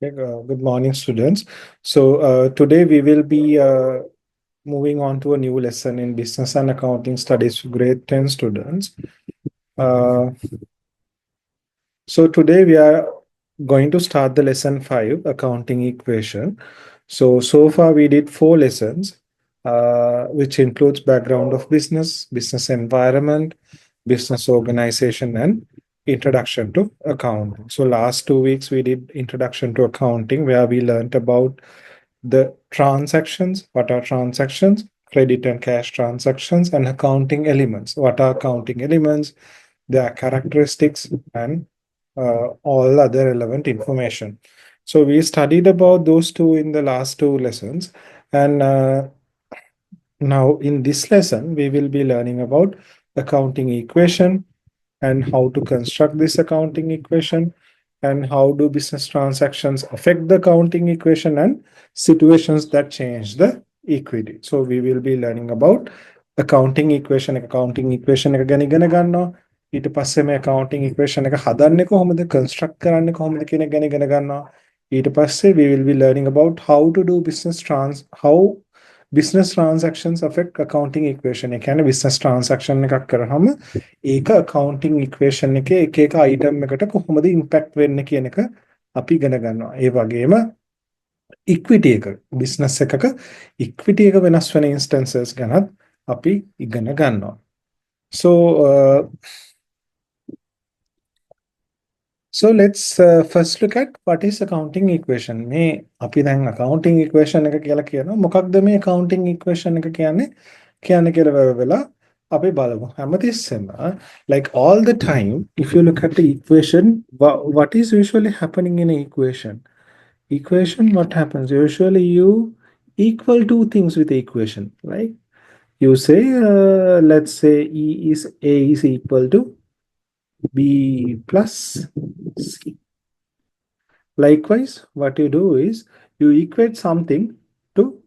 Okay, good morning, students. Today we will be moving on to a new lesson in Business and Accounting Studies for grade 10 students. Uh, Today we are going to start the lesson 5, Accounting Equation. So far we did 4 lessons, which includes background of business, business environment, business organization, and introduction to accounting. So last 2 weeks we did introduction to accounting, where we learned about the transactions, what are transactions, credit and cash transactions, and accounting elements. What are accounting elements, their characteristics, and all other relevant information. So we studied about those two in the last 2 lessons. And now in this lesson, we will be learning about accounting equation and how to construct this accounting equation and how do business transactions affect the accounting equation and situations that change the equity. So we will be learning about accounting equation එක ගැන ඉගෙන ගන්නවා. ඊට පස්සේ මේ accounting equation එක හදන්නේ කොහොමද, construct කරන්නේ කොහොමද කියන එක ගැන ඉගෙන ගන්නවා. ඊට පස්සේ we will be learning about how to do how business transactions affect accounting equation. ඒ කියන්නේ business transaction එකක් කරාම ඒක accounting equation එකේ එක එක item එකට කොහොමද impact වෙන්නේ කියන එක අපි ඉගෙන ගන්නවා. ඒ වගේම equity එක business එකක equity එක වෙනස් වෙන instances ගැනත් අපි ඉගෙන ගන්නවා. So let's first look at what is accounting equation. මේ අපි දැන් accounting equation එක කියලා කියනවා. මොකක්ද මේ accounting equation එක කියන්නේ කියලා වෙලා අපි බලමු. හැමතිස්සෙම like all the time if you look at the equation, what is usually happening in an equation, what happens usually, you equal two things with the equation, right? You say let's say a is equal to b plus c. Likewise, what you do is you equate something to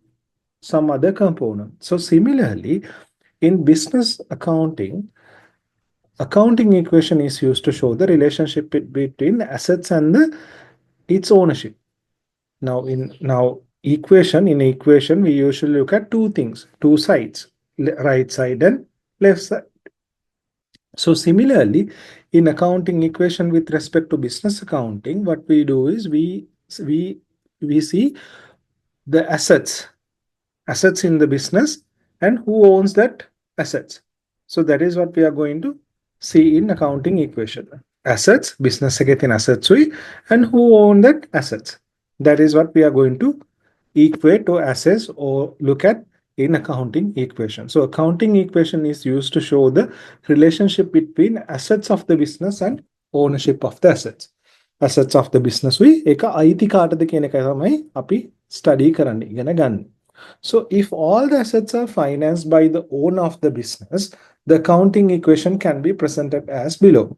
some other component. So similarly, in business accounting, accounting equation is used to show the relationship between assets and its ownership. In equation, we usually look at two things, two sides, right side and left side. So similarly, in accounting equation with respect to business accounting, what we do is we see the assets in the business and who owns that assets. So that is what we are going to see in accounting equation. Assets, business again assets and who own that assets. That is what we are going to equate or assess or look at in accounting equation. So accounting equation is used to show the relationship between assets of the business and ownership of the assets. Assets of the business එක අයිති කාටද කියන එක තමයි අපි study කරන්න ඉගෙන ගන්න. So if all the assets are financed by the owner of the business, the accounting equation can be presented as below.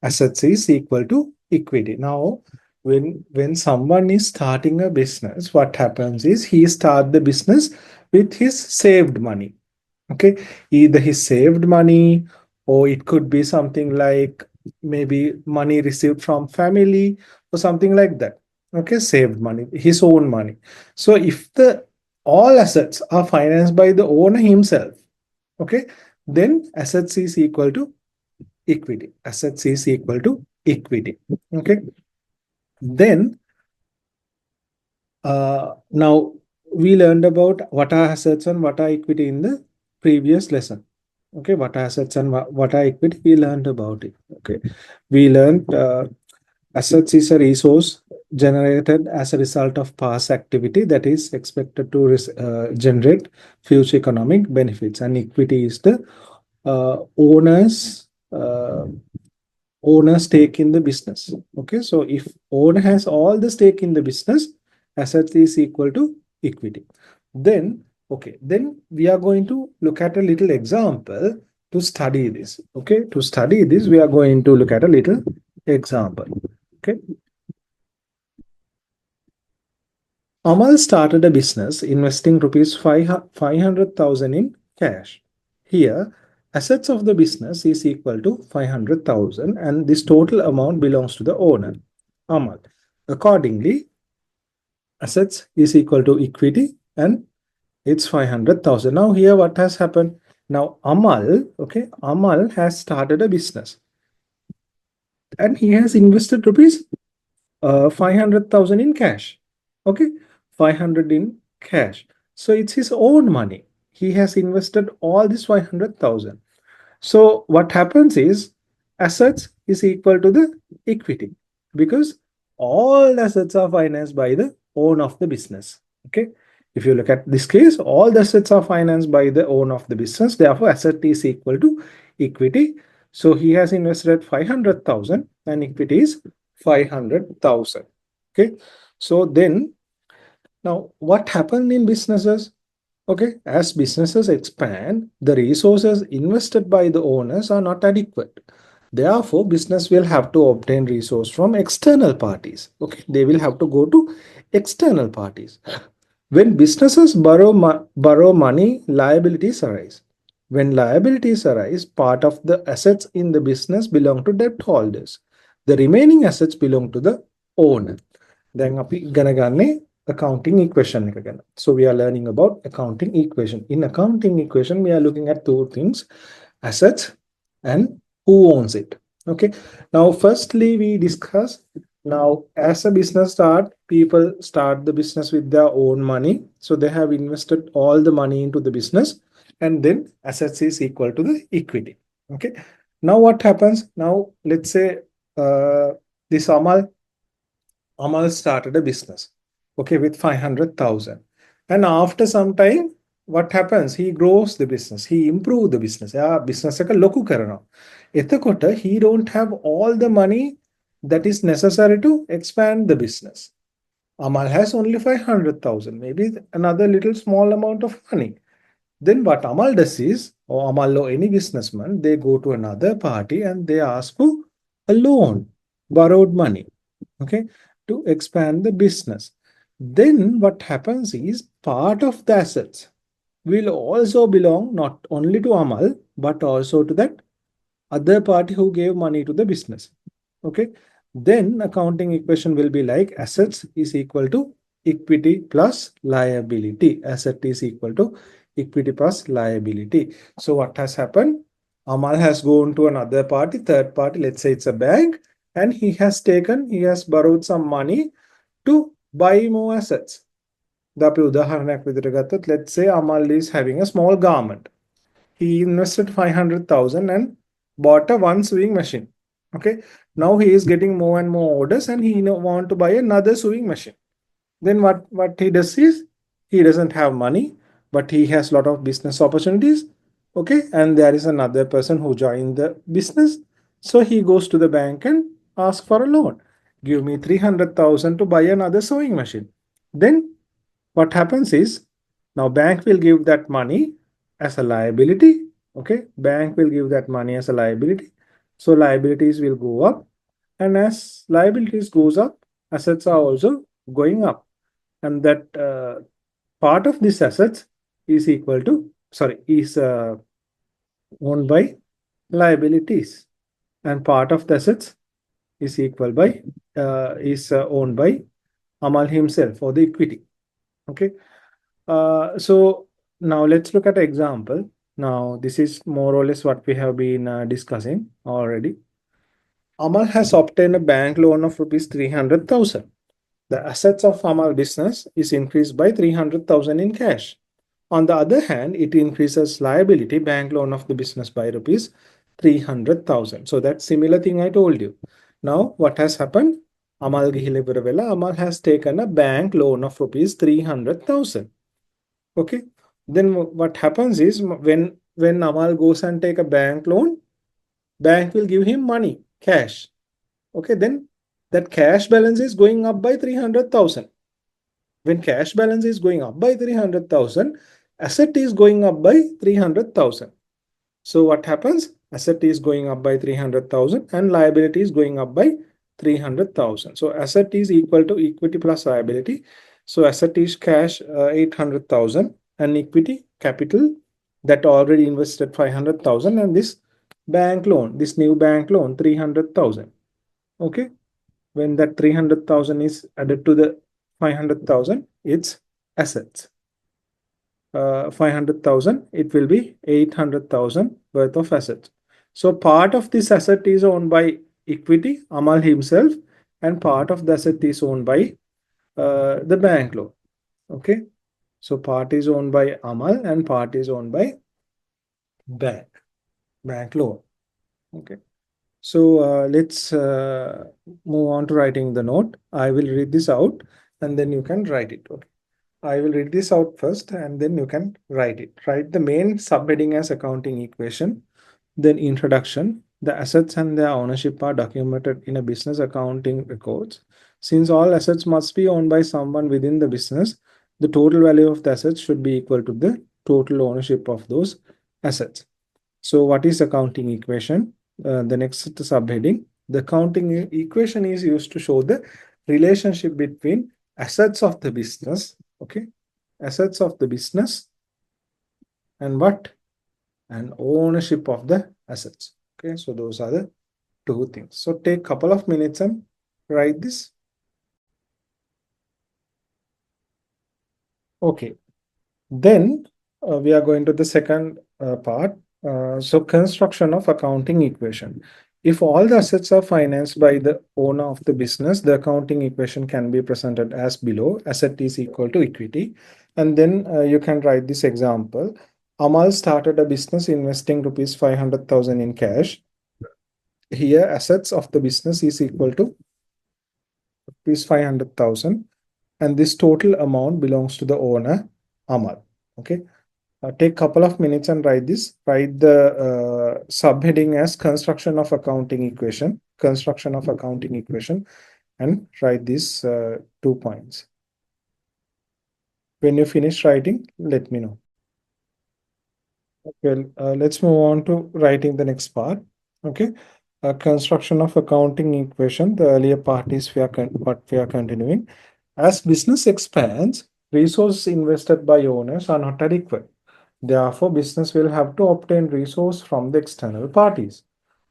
Assets is equal to equity. Now, when someone is starting a business, what happens is he start the business with his saved money. Okay, either his saved money, or it could be something like maybe money received from family or something like that. Okay, saved money, his own money. So if all assets are financed by the owner himself, okay, then assets is equal to equity. Assets is equal to equity. Okay. Then now we learned about what are assets and what are equity in the previous lesson. Okay, what are assets and what are equity, we learned about it. Okay, we learned assets is a resource generated as a result of past activity that is expected to generate future economic benefits, and equity is the owner stake in the business. Okay, so if owner has all the stake in the business, assets is equal to equity. Then we are going to look at a little example to study this. Okay, to study this we are going to look at a little example. Okay, Amal started a business investing rupees 500,000 in cash. Here, assets of the business is equal to 500,000 and this total amount belongs to the owner, Amal. Accordingly, assets is equal to equity, and it's 500,000. Now here what has happened? Now Amal, okay, Amal has started a business and he has invested rupees 500,000 in cash. Okay, 500 in cash. So it's his own money. He has invested all this 500,000. So what happens is assets is equal to the equity because all assets are financed by the owner of the business. Okay. If you look at this case, all the assets are financed by the owner of the business. Therefore, asset is equal to equity. So he has invested 500,000 and equity is 500,000. Okay. So then now what happened in businesses? Okay, as businesses expand, the resources invested by the owners are not adequate. Therefore, business will have to obtain resource from external parties. Okay, they will have to go to external parties. When businesses borrow money, liabilities arise. When liabilities arise, part of the assets in the business belong to debt holders. The remaining assets belong to the owner. Then අපි ඉගෙන ගන්නේ accounting equation එක ගැන. So we are learning about accounting equation. In accounting equation, we are looking at two things, assets and who owns it. Okay. Now, firstly, we discuss now as a business start, people start the business with their own money. So they have invested all the money into the business and then assets is equal to the equity. Okay. Now what happens? Now let's say this Amal started a business, okay, with 500,000. And after some time, what happens? He grows the business. He improves the business. Yeah, business එක ලොකු කරනවා. එතකොට he don't have all the money that is necessary to expand the business. Amal has only 500,000, maybe another little small amount of money. Then what Amal does is, or Amal or any businessman, they go to another party and they ask for a loan, borrowed money, okay, to expand the business. Then what happens is part of the assets will also belong not only to Amal, but also to that other party who gave money to the business. Okay. Then accounting equation will be like assets is equal to equity plus liability. Asset is equal to equity plus liability. So what has happened? Amal has gone to another party, third party, let's say it's a bank, and he has borrowed some money to buy more assets. Let's say Amal is having a small garment. He invested 500,000 and bought a one sewing machine. Okay. Now he is getting more and more orders and he want to buy another sewing machine. Then what he does is he doesn't have money, but he has a lot of business opportunities. Okay. And there is another person who joined the business. So he goes to the bank and asks for a loan. Give me 300,000 to buy another sewing machine. Then what happens is now bank will give that money as a liability. Okay, bank will give that money as a liability. So liabilities will go up, and as liabilities goes up, assets are also going up, and that part of this assets is equal to is owned by liabilities, and part of the assets is owned by Amal himself or the equity. Okay. So now let's look at an example. Now this is more or less what we have been discussing already. Amal has obtained a bank loan of rupees 300,000. The assets of Amal business is increased by 300,000 in cash. On the other hand, it increases liability bank loan of the business by rupees 300,000. So that similar thing I told you. Now what has happened? Amal has taken a bank loan of rupees 300,000. Okay. Then what happens is when Amal goes and take a bank loan, bank will give him money, cash. Okay. Then that cash balance is going up by 300,000. When cash balance is going up by 300,000, asset is going up by 300,000. So what happens? Asset is going up by 300,000 and liability is going up by 300,000. So asset is equal to equity plus liability. So asset is cash 800,000 and equity capital that already invested 500,000 and this bank loan, this new bank loan 300,000. Okay. When that 300,000 is added to the 500,000, it's assets. 500,000, it will be 800,000 worth of assets. So part of this asset is owned by equity, Amal himself, and part of the asset is owned by the bank loan. Okay. So part is owned by Amal and part is owned by bank loan. Okay. So let's move on to writing the note. I will read this out and then you can write it. Okay. I will read this out first and then you can write it. Write the main subheading as accounting equation, then introduction. The assets and their ownership are documented in a business accounting records. Since all assets must be owned by someone within the business, the total value of the assets should be equal to the total ownership of those assets. So what is accounting equation? The next subheading. The accounting equation is used to show the relationship between assets of the business, okay, assets of the business and what? And ownership of the assets. Okay, so those are the two things. So take a couple of minutes and write this. Okay, then we are going to the second part. So construction of accounting equation. If all the assets are financed by the owner of the business, the accounting equation can be presented as below. Asset is equal to equity. And then you can write this example. Amal started a business investing rupees 500,000 in cash. Here assets of the business is equal to rupees 500,000 and this total amount belongs to the owner Amal. Okay. Take a couple of minutes and write this. Write the subheading as construction of accounting equation, and write these 2 points. When you finish writing, let me know. Okay, let's move on to writing the next part. Okay, construction of accounting equation. The earlier part is what we are continuing. As business expands, resources invested by owners are not adequate. Therefore, business will have to obtain resource from the external parties.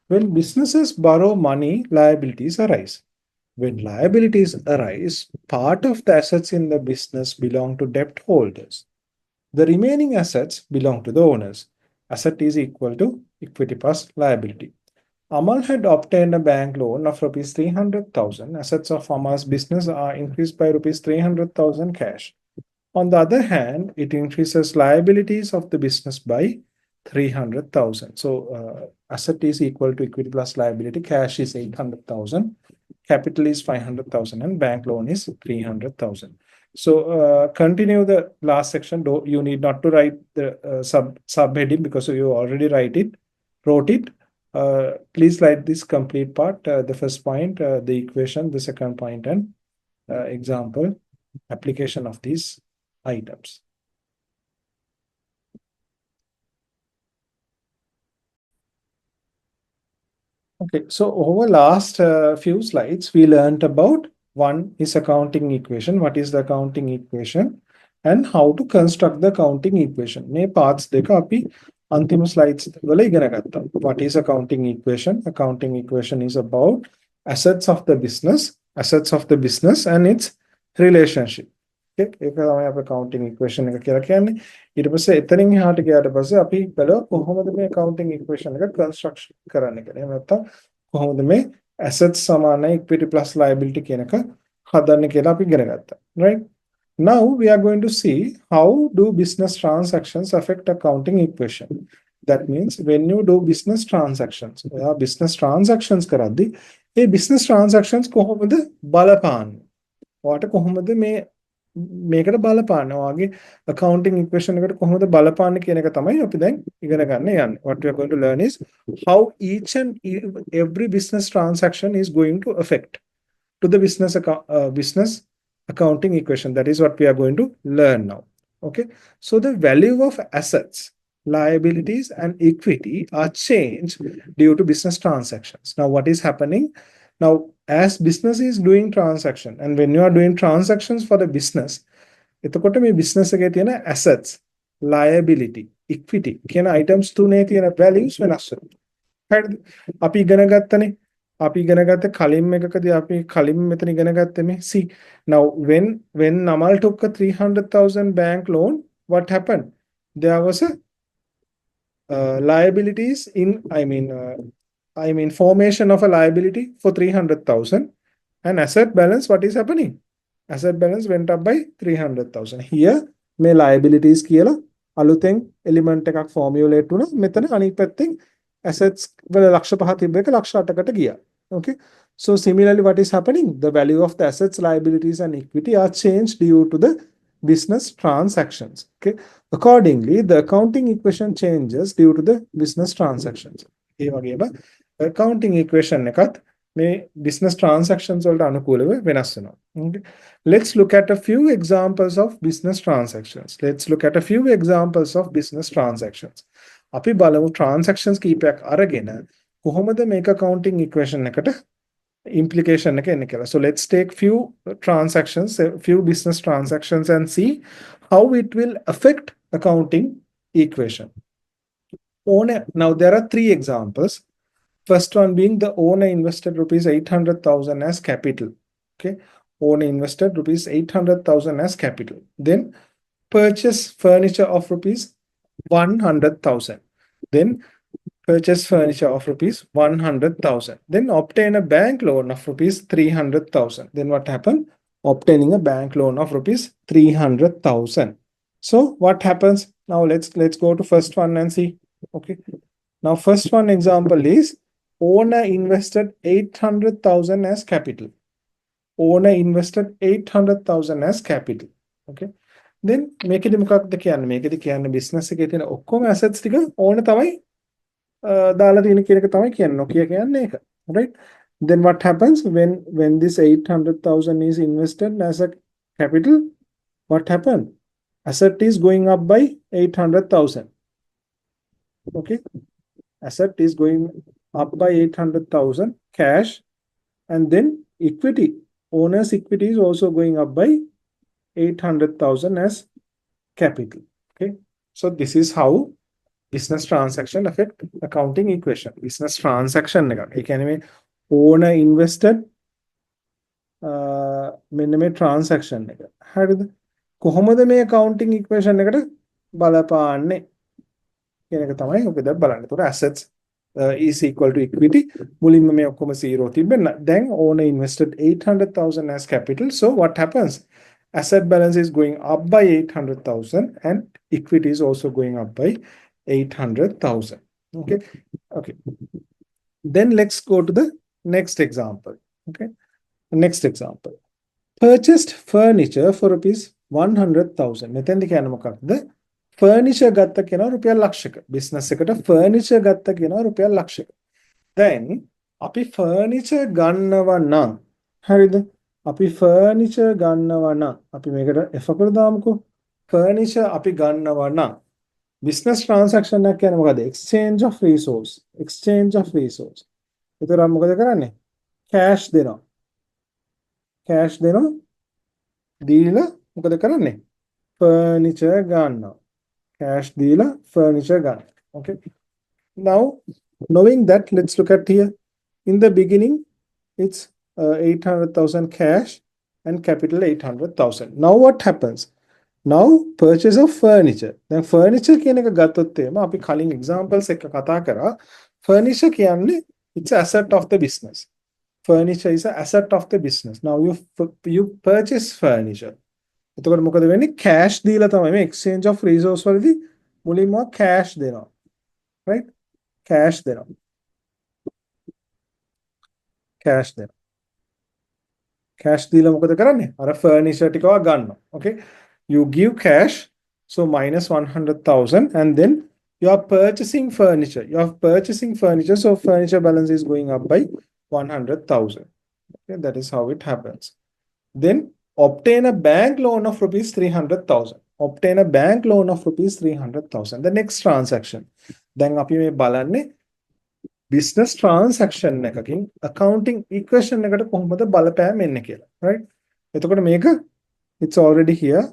When businesses borrow money, liabilities arise. When liabilities arise, part of the assets in the business belong to debt holders. The remaining assets belong to the owners. Asset is equal to equity plus liability. Amal had obtained a bank loan of rupees 300,000. Assets of Amal's business are increased by rupees 300,000 cash. On the other hand, it increases liabilities of the business by 300,000. So asset is equal to equity plus liability. Cash is 800,000. Capital is 500,000 and bank loan is 300,000. So continue the last section. You need not to write the subheading because you already wrote it. Please write this complete part, the first point, the equation, the second point, and example application of these items. Okay, so over last few slides, we learned about one is accounting equation. What is the accounting equation and how to construct the accounting equation. මේ parts දෙක අපි අන්තිම slides වල ඉගෙන ගත්තා. What is accounting equation? Accounting equation is about assets of the business and its relationship. ඒක තමයි අපි accounting equation එක කියලා කියන්නේ. ඊට පස්සේ එතනින් එහාට ගියාට පස්සේ අපි බලව කොහොමද මේ accounting equation එක construction කරන්න කියලා. එහෙම නැත්නම් කොහොමද මේ assets සමානයි equity plus liability කියන එක හදන්න කියලා අපි ඉගෙන ගත්තා. Right? Now we are going to see how do business transactions affect accounting equation. That means when you do business transactions, කරද්දී ඒ business transactions කොහොමද බලපාන්නේ? ඔයාට කොහොමද මේකට බලපාන්නේ? ඔයාගේ accounting equation එකට කොහොමද බලපාන්නේ කියන එක තමයි අපි දැන් ඉගෙන ගන්න යන්නේ. What we are going to learn is how each and every business transaction is going to affect to the business accounting equation. That is what we are going to learn now. Okay, so the value of assets, liabilities and equity are changed due to business transactions. Now what is happening now as business is doing transaction, and when you are doing transactions for the business, එතකොට මේ business එකේ තියෙන assets, liability, equity කියන items තුනේ තියෙන values වෙනස් වෙනවා. හරිද? අපි ඉගෙන ගත්තනේ අපි ඉගෙන ගත්ත කලින් එකකදී අපි කලින් මෙතන ඉගෙන ගත්තේ මේ see now when Namal took a 300,000 bank loan, what happened? There was a liabilities in I mean formation of a liability for 300,000 and asset balance. What is happening? Asset balance went up by 300,000. Here මේ liabilities කියලා අලුතෙන් element එකක් formulate වුණා. මෙතන අනිත් පැත්තෙන් assets වල ලක්ෂ 5 තිබ්බ එක ලක්ෂ 8කට ගියා. Okay. So similarly, what is happening? The value of the assets, liabilities, and equity are changed due to the business transactions. Okay. Accordingly, the accounting equation changes due to the business transactions. ඒ වගේම accounting equation එකත් මේ business transactions වලට අනුකූලව වෙනස් වෙනවා. Okay. Let's look at a few examples of business transactions. Let's look at a few examples of business transactions. අපි බලමු transactions කීපයක් අරගෙන කොහොමද මේක accounting equation එකට implication එක එන්නේ කියලා. So let's take few transactions, a few business transactions and see how it will affect accounting equation. Owner, now there are 3 examples. First one being the owner invested rupees 800,000 as capital. Okay. Owner invested rupees 800,000 as capital. Then purchase furniture of rupees 100,000. Then purchase furniture of rupees 100,000. Then obtain a bank loan of rupees 300,000. Then what happened? Obtaining a bank loan of rupees 300,000. So what happens? Now let's go to first one and see. Okay. Now first one example is owner invested 800,000 as capital. Owner invested 800,000 as capital. Okay. Then මේකෙදි මොකක්ද කියන්නේ? මේකෙදි කියන්නේ business එකේ තියෙන ඔක්කොම assets ටික owner තමයි දාලා තියෙන කියන එක තමයි කියන්නේ. Nokia කියන්නේ ඒක. Right? Then what happens when this 800,000 is invested as a capital? What happened? Asset is going up by 800,000. Okay. Asset is going up by 800,000 cash, and then equity, owner's equity is also going up by 800,000 as capital. Okay. So this is how business transaction affect accounting equation. Business transaction එක. ඒ කියන්නේ මේ owner invested මෙන්න මේ transaction එක. හරිද? කොහොමද මේ accounting equation එකට බලපාන්නේ කියන එක තමයි ඔබ බලන්න. ඒතකොට assets is equal to equity. මුලින්ම මේ ඔක්කොම 0 තිබෙන්න. Then owner invested 800,000 as capital. So what happens? Asset balance is going up by 800,000 and equity is also going up by 800,000. Okay. Okay. Then let's go to the next example. Okay. Next example. Purchased furniture for rupees 100,000. මෙතෙන්දි කියන්නේ මොකක්ද? Furniture ගත්ත කෙනා රුපියල් ලක්ෂයක. Business එකට furniture ගත්ත කෙනා රුපියල් ලක්ෂයක. Then අපි furniture ගන්නවා නම් හරිද? අපි furniture ගන්නවා නම් අපි මේකට F එකකට දාමුකෝ. Furniture අපි ගන්නවා නම් business transaction එක කියන්නේ මොකද? Exchange of resource. Exchange of resource. ඒතර මොකද කරන්නේ? Cash දෙනවා. Cash දෙනවා. දීලා මොකද කරන්නේ? Furniture ගන්නවා. Cash dealer, furniture gun. Okay. Now, knowing that, let's look at here. In the beginning, it's 800,000 cash and capital 800,000. Now, what happens? Now, purchase of furniture. Then furniture කියන එක ගත්තොත් එම අපි කලින් examples එක කතා කරා. Furniture කියන්නේ it's an asset of the business. Furniture is an asset of the business. Now, you purchase furniture. එතකොට මොකද වෙන්නේ? cash දීලා තමයි මේ exchange of resource වලදී මුලින්ම cash දෙනවා. Right? Cash දෙනවා. Cash දෙනවා. Cash දීලා මොකද කරන්නේ? අර furniture ටිකව ගන්නවා. Okay? You give cash, so minus 100,000 and then you are purchasing furniture. You are purchasing furniture, so furniture balance is going up by 100,000. Okay? That is how it happens. Then obtain a bank loan of rupees 300,000. Obtain a bank loan of rupees 300,000. The next transaction. Then අපි මේ බලන්නේ business transaction එකකින් accounting equation එකට කොහොමද බලපෑම එන්නේ කියලා. Right? එතකොට මේක it's already here.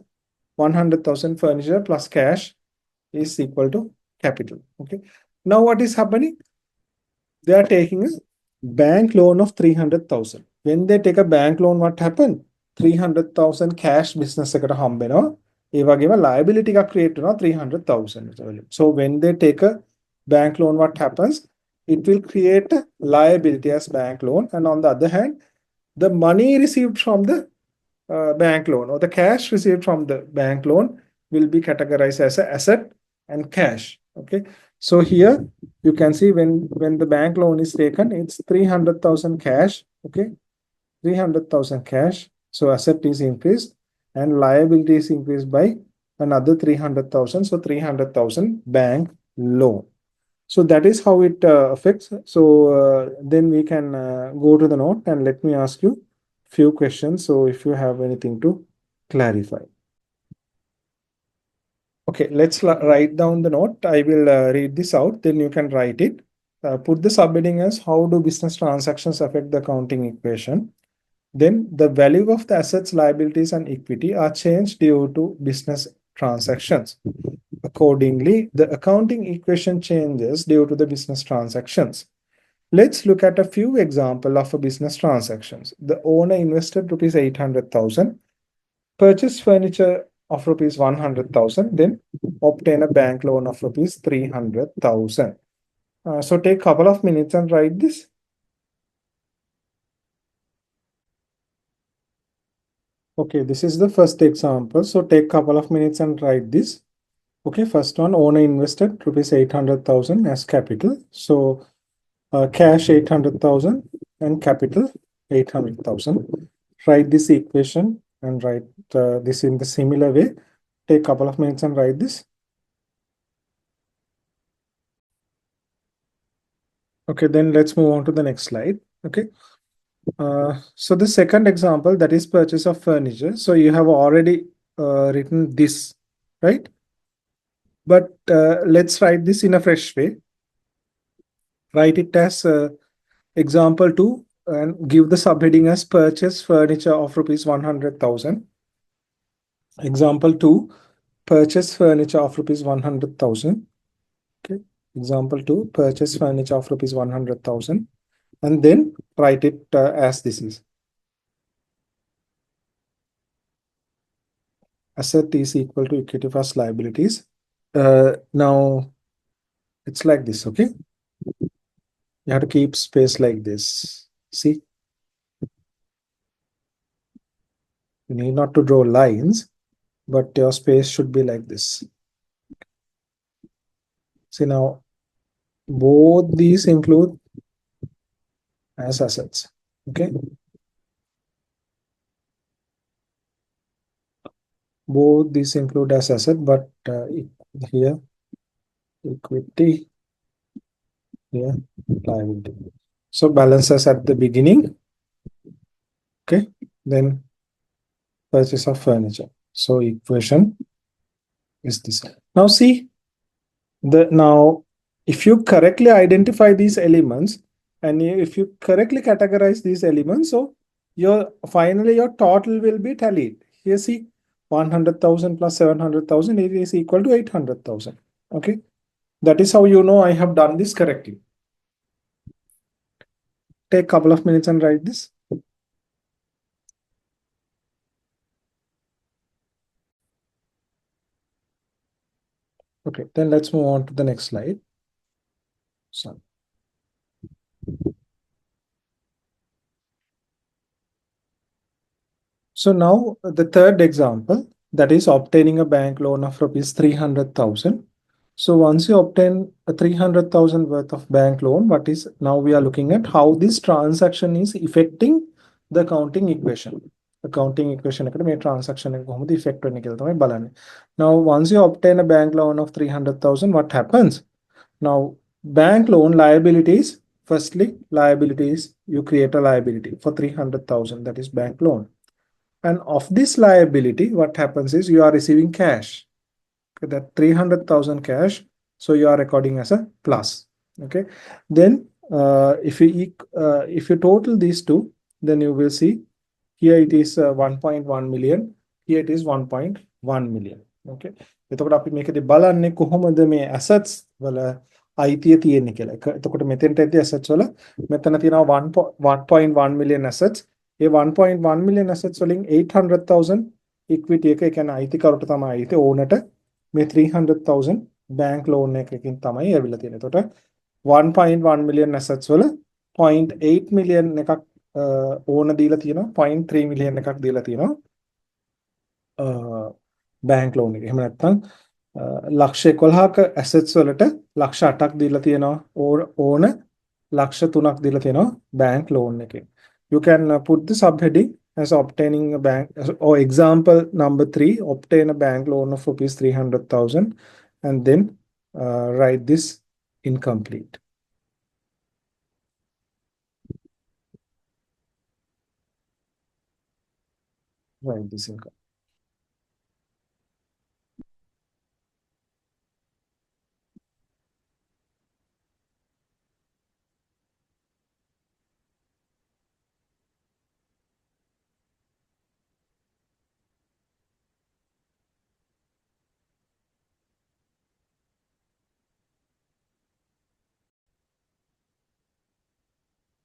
100,000 furniture plus cash is equal to capital. Okay. Now what is happening? They are taking a bank loan of 300,000. When they take a bank loan, what happened? 300,000 cash business එකට හම්බ වෙනවා. ඒ වගේම liability එකක් create වෙනවා 300,000. So when they take a bank loan, what happens? It will create a liability as bank loan, and on the other hand, the money received from the bank loan, or the cash received from the bank loan, will be categorized as an asset and cash. Okay, so here you can see when the bank loan is taken, it's 300,000 cash. Okay, 300,000 cash. So asset is increased and liability is increased by another 300,000. So 300,000 bank loan. So that is how it affects. So then we can go to the note, and let me ask you few questions. So if you have anything to clarify. Okay, let's write down the note. I will read this out, then you can write it. Put the subheading as how do business transactions affect the accounting equation. Then the value of the assets, liabilities, and equity are changed due to business transactions. Accordingly, the accounting equation changes due to the business transactions. Let's look at a few examples of a business transactions. The owner invested rupees 800,000, purchased furniture of rupees 100,000, then obtain a bank loan of rupees 300,000. So take a couple of minutes and write this. Okay, this is the first example. So take a couple of minutes and write this. Okay, first one, owner invested rupees 800,000 as capital. So cash 800,000 and capital 800,000. Write this equation and write this in the similar way. Take a couple of minutes and write this. Okay, then let's move on to the next slide. Okay. So the second example, that is purchase of furniture. So you have already written this, right? But let's write this in a fresh way. Write it as example 2 and give the subheading as purchase furniture of rupees 100,000. Example 2, purchase furniture of rupees 100,000. Okay. Example 2, purchase furniture of rupees 100,000. And then write it as this is. Asset is equal to equity plus liabilities. Now it's like this, okay? You have to keep space like this. See? You need not to draw lines, but your space should be like this. See, now both these include as assets, okay? Both these include as asset, but here equity, here liability. So balances at the beginning, okay? Then purchase of furniture. So equation is this. Now see, now if you correctly identify these elements and if you correctly categorize these elements, so finally your total will be tallied. Here see, 100,000 plus 700,000, it is equal to 800,000. Okay, that is how you know I have done this correctly. Take a couple of minutes and write this. Okay, then let's move on to the next slide. So now the third example, that is obtaining a bank loan of rupees 300,000. So once you obtain a 300,000 worth of bank loan, now we are looking at how this transaction is affecting the accounting equation. Accounting equation transaction effect. Now once you obtain a bank loan of 300,000, what happens? Now bank loan liabilities, firstly liabilities, you create a liability for 300,000, that is bank loan. And of this liability, what happens is you are receiving cash. Okay, that 300,000 cash. So you are recording as a plus. Okay. Then if you total these two, then you will see here it is 1.1 million. Here it is 1.1 million. Okay. එතකොට අපි මේකදී බලන්නේ කොහොමද මේ assets වල අයිතිය තියෙන්නේ කියලා. එතකොට මෙතෙන්ට ඇද්දි assets වල මෙතන තියෙනවා 1.1 million assets. ඒ 1.1 million assets වලින් 800,000 equity එක, ඒ කියන්නේ අයිතිකරුට තමයි අයිති, ඕනට මේ 300,000 bank loan එකකින් තමයි ඇවිල්ලා තියෙන්නේ. එතකොට 1.1 million assets වල 0.8 million එකක් ඕන දීලා තියෙනවා, 0.3 million එකක් දීලා තියෙනවා බෑන්ක් ලෝන් එක. එහෙම නැත්නම් ලක්ෂ 11ක ඇසෙට්ස් වලට ලක්ෂ 8ක් දීලා තියෙනවා, ඕන ලක්ෂ 3ක් දීලා තියෙනවා බෑන්ක් ලෝන් එකේ. You can put the subheading as obtaining a bank, or example number 3, obtain a bank loan of rupees 300,000, and then write this incomplete. Write this incomplete.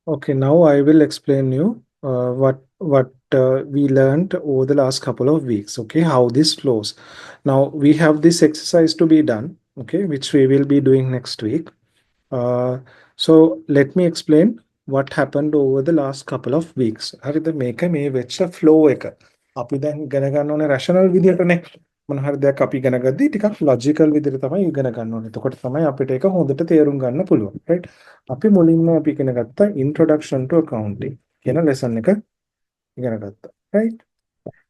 Okay, now I will explain you what we learned over the last couple of weeks. Okay, how this flows. Now we have this exercise to be done. Okay, which we will be doing next week. So let me explain what happened over the last couple of weeks. හරිද මේක මේ වෙච්ච flow එක. අපි දැන් ඉගෙන ගන්න ඕනේ rational විදිහටනේ. මොන හරි දෙයක් අපි ඉගෙන ගද්දී ටිකක් logical විදිහට තමයි ඉගෙන ගන්න ඕනේ. එතකොට තමයි අපිට ඒක හොඳට තේරුම් ගන්න පුළුවන්. right? අපි මුලින්ම අපි ඉගෙන ගත්ත introduction to accounting කියන lesson එක ඉගෙන ගත්තා. right?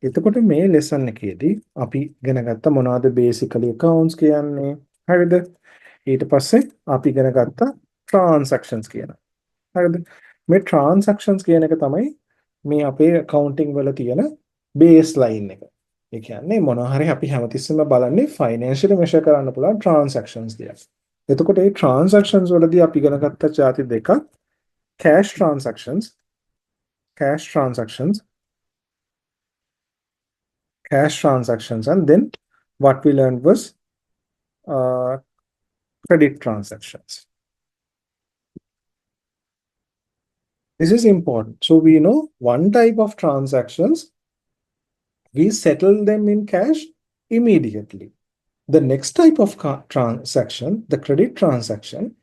එතකොට මේ lesson එකේදී අපි ඉගෙන ගත්ත මොනවද basically accounts කියන්නේ? හරිද? ඊට පස්සේ අපි ඉගෙන ගත්ත transactions කියන. හරිද? මේ transactions කියන එක තමයි මේ අපේ accounting වල තියෙන baseline එක. ඒ කියන්නේ මොනවා හරි අපි හැමතිස්සෙම බලන්නේ financially measure කරන්න පුළුවන් transactions දිහා. එතකොට මේ transactions වලදී අපි ඉගෙන ගත්ත ಜಾති දෙකක්, cash transactions, and then what we learned was credit transactions. This is important. So we know one type of transactions, we settle them in cash immediately. The next type of transaction, the credit transaction,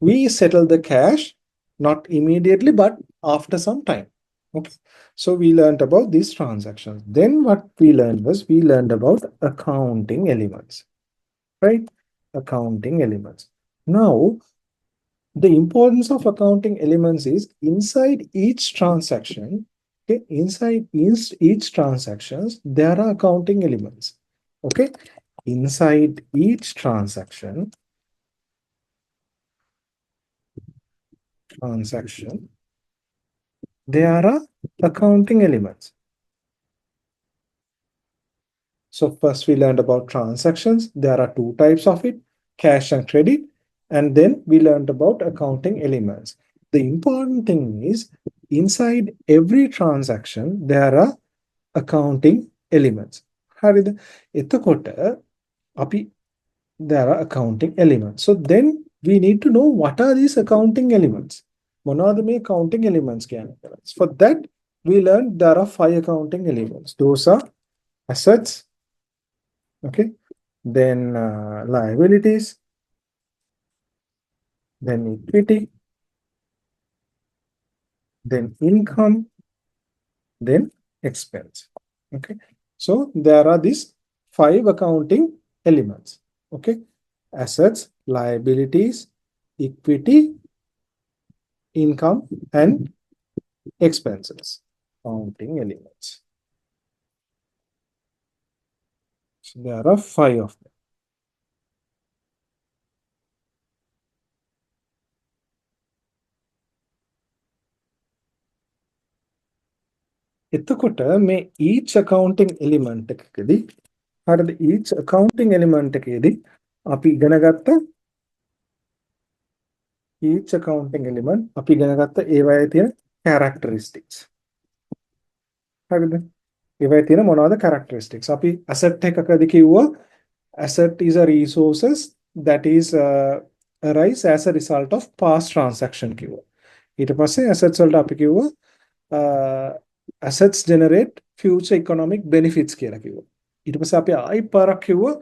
we settle the cash not immediately but after some time. Okay, so we learned about these transactions. Then what we learned was we learned about accounting elements, right? Accounting elements. Now the importance of accounting elements is inside each transaction. Okay, inside each transactions there are accounting elements. Okay, inside each transaction there are accounting elements. So first we learned about transactions. There are two types of it, cash and credit. And then we learned about accounting elements. The important thing is inside every transaction there are accounting elements. හරිද? එතකොට අපි there are accounting elements. So then we need to know what are these accounting elements. මොනවද මේ accounting elements කියන්නේ? For that we learned there are 5 accounting elements. Those are assets, okay, then liabilities, then equity, then income, then expense. Okay, so there are these 5 accounting elements. Okay, assets, liabilities, equity, income, and expenses. Accounting elements. So there are 5 of them. එතකොට මේ each accounting element එකකදී හරිද, each accounting element එකේදී අපි ඉගෙන ගත්ත each accounting element අපි ඉගෙන ගත්ත ඒවායේ තියෙන characteristics. හරිද? ඒවායේ තියෙන මොනවද characteristics? අපි asset එකකදී කිව්වා asset is a resources that is arise as a result of past transaction කිව්වා. ඊට පස්සේ assets වලට අපි කිව්වා assets generate future economic benefits කියලා කිව්වා. ඊට පස්සේ අපි ආයි පාරක් කිව්වා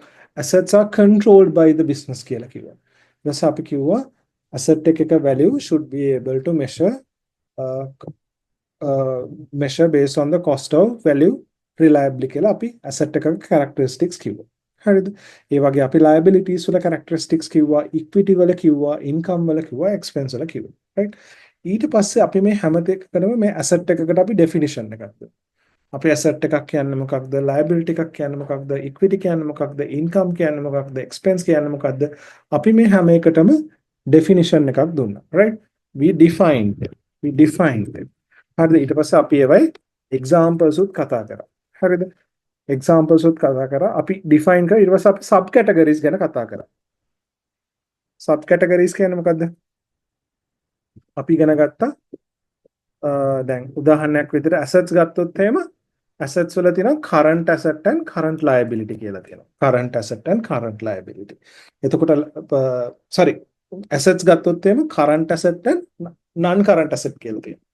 assets are controlled by the business කියලා කිව්වා. ඊට පස්සේ අපි කිව්වා asset එකක value should be able to uh, measure based on the cost of value reliably කියලා අපි asset එකක characteristics කිව්වා. හරිද? ඒ වගේ අපි liabilities වල characteristics කිව්වා, equity වල කිව්වා, income වල කිව්වා, expense වල කිව්වා. right? ඊට පස්සේ අපි මේ හැම දෙයකටම මේ asset එකකට අපි definition එකක් දෙනවා. අපි asset එකක් කියන්නේ මොකක්ද? liability එකක් කියන්නේ මොකක්ද? equity කියන්නේ මොකක්ද? income කියන්නේ මොකක්ද? expense කියන්නේ මොකක්ද? අපි මේ හැම එකටම definition එකක් දුන්නා. right? We defined it. We defined it. හරිද? ඊට පස්සේ අපි ඒවයි examples උත් කතා කරා. හරිද? examples උත් කතා කරා. අපි define කරා. ඊට පස්සේ අපි sub categories ගැන කතා කරා. sub categories කියන්නේ මොකද්ද? අපි ඉගෙන ගත්තා දැන් උදාහරණයක් විදිහට assets ගත්තොත් එහෙම assets වල තියෙනවා current asset and current liability කියලා තියෙනවා. current asset and current liability. එතකොට sorry assets ගත්තොත් එහෙම current asset and non current asset කියලා තියෙනවා.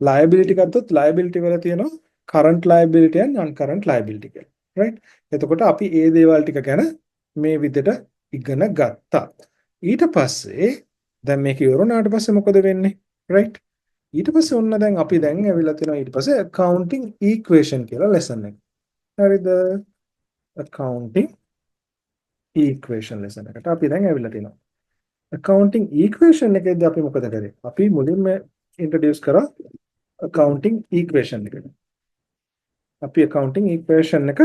liability ගත්තොත් liability වල තියෙනවා current liability and non current liability කියලා. right? එතකොට අපි මේ දේවල් ටික ගැන මේ විදිහට ඉගෙන ගත්තා. ඊට පස්සේ දැන් මේක ඉවරුණාට පස්සේ මොකද වෙන්නේ? right? ඊට පස්සේ ඔන්න දැන් අපි දැන් ඇවිල්ලා තියෙනවා ඊට පස්සේ accounting equation කියලා lesson එක. හරිද? accounting equation lesson එකට අපි දැන් ඇවිල්ලා තියෙනවා. accounting equation එකේදී අපි මොකද කරේ? අපි මුලින්ම introduce කරා accounting equation එකට. අපි accounting equation එක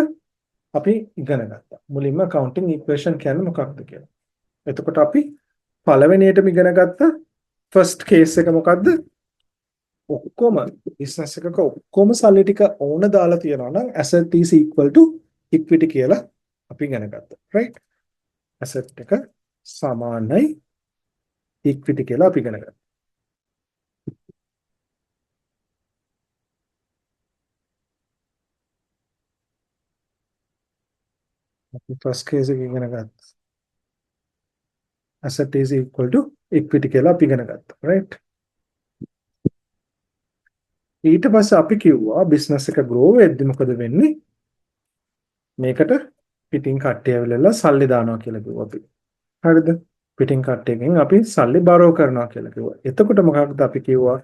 අපි ඉගෙන ගත්තා. මුලින්ම accounting equation කියන්නේ මොකක්ද කියලා. එතකොට අපි පළවෙනියටම ඉගෙන ගත්ත first case එක මොකද්ද? ඔක්කොම business එකක ඔක්කොම සල්ලි ටික ඕන දාලා තියනවා නම් asset is equal to equity කියලා අපි ඉගෙන ගත්තා. right? asset එක සමානයි equity කියලා අපි ඉගෙන ගත්තා. අපි first case එක ඉගෙන ගත්තා. asset is equal to equity කියලා අපි ඉගෙන ගත්තා. right? ඊට පස්සේ අපි කිව්වා business එක grow වෙද්දි මොකද වෙන්නේ? මේකට පිටින් කට්ටිය ඇවිල්ලා සල්ලි දානවා කියලා කිව්වා අපි. හරිද? පිටින් කට්ටියකින් අපි සල්ලි borrow කරනවා කියලා කිව්වා. එතකොට මොකක්ද අපි කිව්වා?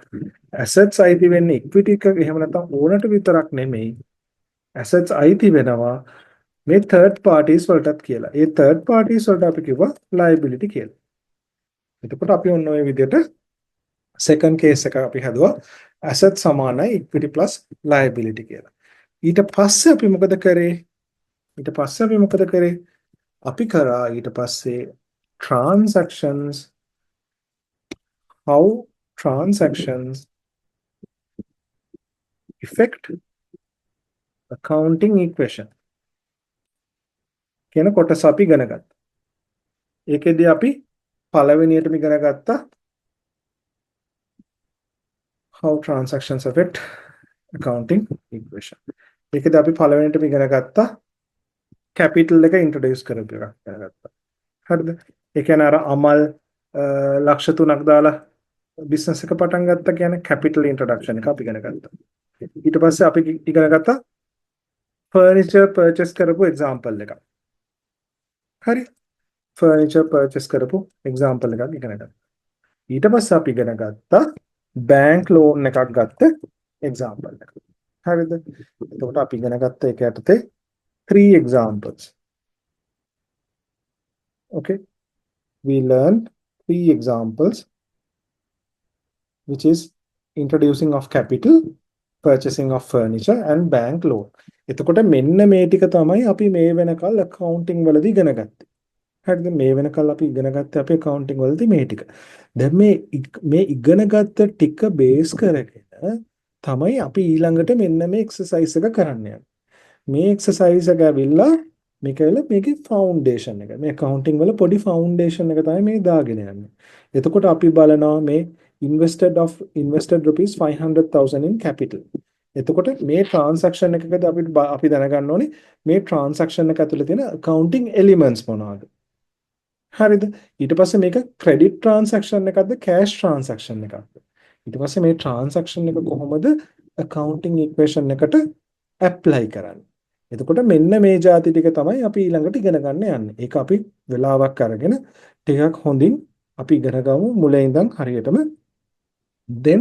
assets අයිති වෙන්නේ equity එක එහෙම නැත්නම් ඕනට විතරක් නෙමෙයි. assets අයිති වෙනවා මේ third parties වලටත් කියලා. ඒ third parties වලට අපි කිව්වා liability කියලා. එතකොට අපි ඔන්න ඔය විදිහට second case එක අපි හදුවා asset සමානයි equity plus liability කියලා. ඊට පස්සේ අපි මොකද කරේ? අපි කරා ඊට පස්සේ transactions, how transactions affect accounting equation කියන කොටස අපි ඉගෙන ගත්තා. ඒකෙදී අපි පළවෙනියටම ඉගෙන ගත්තා how transactions affect accounting equation. ඒකෙදී අපි පළවෙනියටම ඉගෙන ගත්තා capital එක introduce කරපු එකක් ඉගෙන ගත්තා. හරිද? ඒ කියන්නේ අර අමල් ලක්ෂ 3ක් දාලා business එක පටන් ගත්තා කියන්නේ capital introduction එක අපි ඉගෙන ගත්තා. ඊට පස්සේ අපි ඉගෙන ගත්තා furniture purchase කරපු example එකක්. හරි? furniture purchase කරපු example එකක් ඉගෙන ගත්තා. ඊට පස්සේ අපි ඉගෙන ගත්තා bank loan එකක් ගත්ත example එකක්. හරිද? එතකොට අපි ඉගෙන ගත්ත එක යටතේ 3 examples. Okay, we learned 3 examples, which is introducing of capital, purchasing of furniture and bank loan. එතකොට මෙන්න මේ ටික තමයි අපි මේ වෙනකල් accounting වලදී ඉගෙන ගත්තේ. හරිද? මේ වෙනකල් අපි ඉගෙන ගත්තේ අපේ accounting වලදී මේ ටික. දැන් මේ ඉගෙන ගත්ත ටික බේස් කරගෙන තමයි අපි ඊළඟට මෙන්න මේ exercise එක කරන්න යන්නේ. මේ exercise එක ඇවිල්ලා මේකේ foundation එක. මේ accounting වල පොඩි foundation එක තමයි මේ දාගෙන යන්නේ. එතකොට අපි බලනවා මේ invested rupees 500,000 in capital. එතකොට මේ transaction එකකදී අපි දැනගන්න ඕනේ මේ transaction එක ඇතුළේ තියෙන accounting elements මොනවද? හරිද? ඊට පස්සේ මේක ක්‍රෙඩිට් ට්‍රාන්සැක්ෂන් එකක්ද කෑෂ් ට්‍රාන්සැක්ෂන් එකක්ද? ඊට පස්සේ මේ ට්‍රාන්සැක්ෂන් එක කොහොමද accounting equation එකට ඇප්ලයි කරන්නේ? එතකොට මෙන්න මේ જાති ටික තමයි අපි ඊළඟට ඉගෙන ගන්න යන්නේ. ඒක අපි වෙලාවක් අරගෙන ටිකක් හොඳින් අපි ඉගෙන ගමු මුලින් ඉඳන් හරියටම. then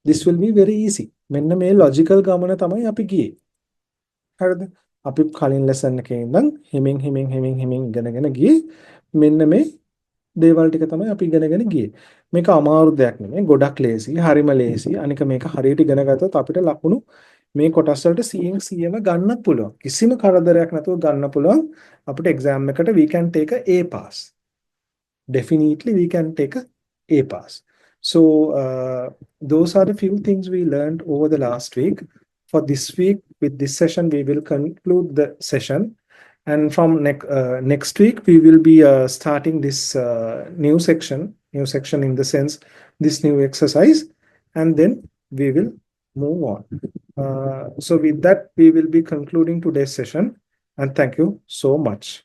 this will be very easy. මෙන්න මේ logical ගමන තමයි අපි ගියේ. හරිද? අපි කලින් lesson එකේ ඉඳන් හිමින් ඉගෙනගෙන ගියේ මෙන්න මේ දේවල් ටික තමයි අපි ඉගෙනගෙන ගියේ. මේක අමාරු දෙයක් නෙමෙයි. ගොඩක් ලේසි, හරිම ලේසි. අනික මේක හරියට ඉගෙන ගත්තොත් අපිට ලකුණු මේ කොටස් වලට 100න් 100ම ගන්නත් පුළුවන්. කිසිම කරදරයක් නැතුව ගන්න පුළුවන්. අපිට exam එකට we can take a A pass. Definitely we can take a A pass. So those are the few things we learned over the last week. For this week, with this session, we will conclude the session. And from next week, we will be starting this new section in the sense, this new exercise, and then we will move on. So with that, we will be concluding today's session, and thank you so much.